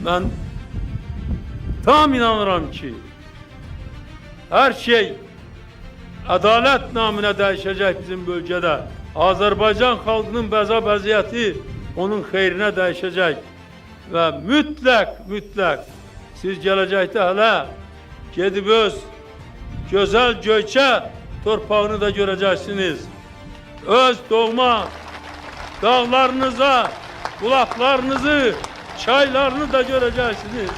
Ben tam inanıram ki her şey adalet namına değişecek bizim bölgede. Azerbaycan halkının bəza vəziyyəti onun xeyrinə dəyişəcək və mütləq siz gələcəkdə hələ gedib öz gözəl Göyçə torpağını da görəcəksiniz. Öz doğma dağlarınıza, bulaqlarınızı, çaylarını da görəcəksiniz.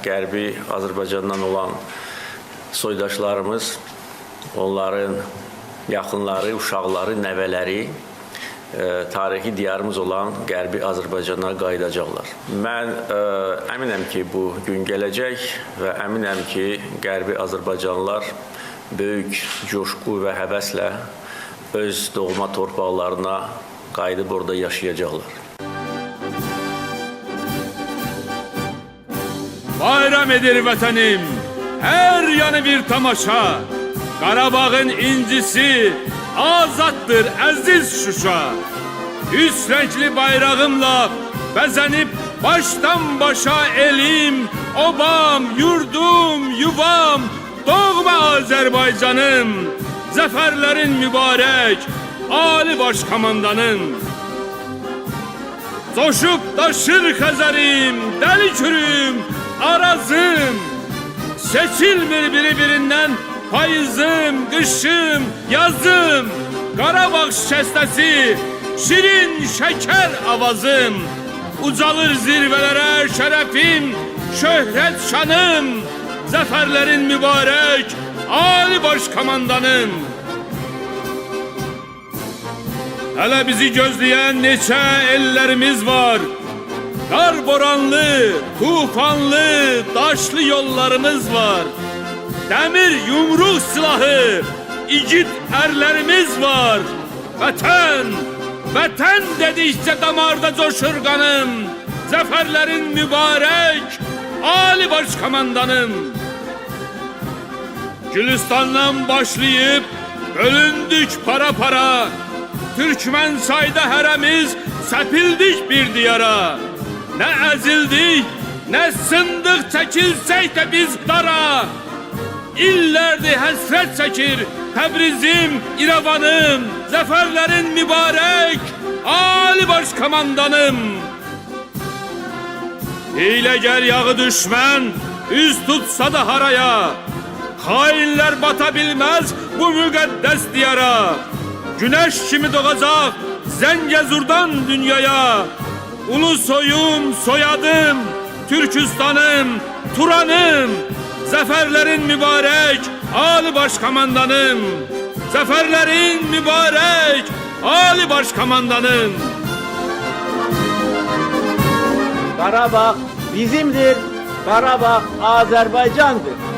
Qərbi Azərbaycandan olan soydaşlarımız, onların yaxınları, uşaqları, nəvələri tarixi diyarımız olan Qərbi Azərbaycana qayıdacaqlar. Mən əminəm ki, bu gün gələcək və əminəm ki, Qərbi Azərbaycanlılar böyük coşqu və həvəslə öz doğma torpaqlarına qayıdıb orada yaşayacaqlar. Bayram edir vətənim, hər yanı bir tamaşa. Qarabağın incisi azaddır əziz Şuşa. Üç renkli bayrağımla bəzənib başdan başa elim, obam, yurdum, yuvam, doğma Azərbaycanım. Zəfərlərin mübarək, Ali Başkomandanım. Coşub daşır Xəzərim, dəli kürüm, Arazım, seçilmir biri-birindən payızım, qışım, yazım, Qarabağ şikəstəsi, şirin şəkər avazım, ucalır zirvələrə şərəfim, şöhrət şanım, zəfərlərin mübarək, Ali Başkomandanım. Hələ bizi gözləyən neçə ellərimiz var. Qar boranlı, tufanlı, daşlı yollarımız var. Dəmir yumruq silahı, igid ərlərimiz var. Vətən, vətən dedikcə damarda coşur qanım. Zəfərlərin mübarək, Ali Başkomandanım. Gülüstandan başlayıb bölündük para-para. Türkmen sayda hərəmiz səpildik bir diyara. Nə əzildik, nə sındıq çəkilsək də biz dara. İllərdir həsrət çəkir Təbrizim, İrəvanım. Zəfərlərin mübarək, Ali Başkomandanım. Hiyləgər yağı düşmən, üz tutsa da haraya. Hainlər bata bilməz bu müqəddəs diyara. Güneş kimi doğacaq Zəngəzurdan dünyaya. Ulu soyum, soyadım, Türkistanım, Turanım. Zəfərlərin mübarək, Ali Başkomandanım. Zəfərlərin mübarək, Ali Başkomandanım. Qarabağ bizimdir, Qarabağ Azərbaycandır.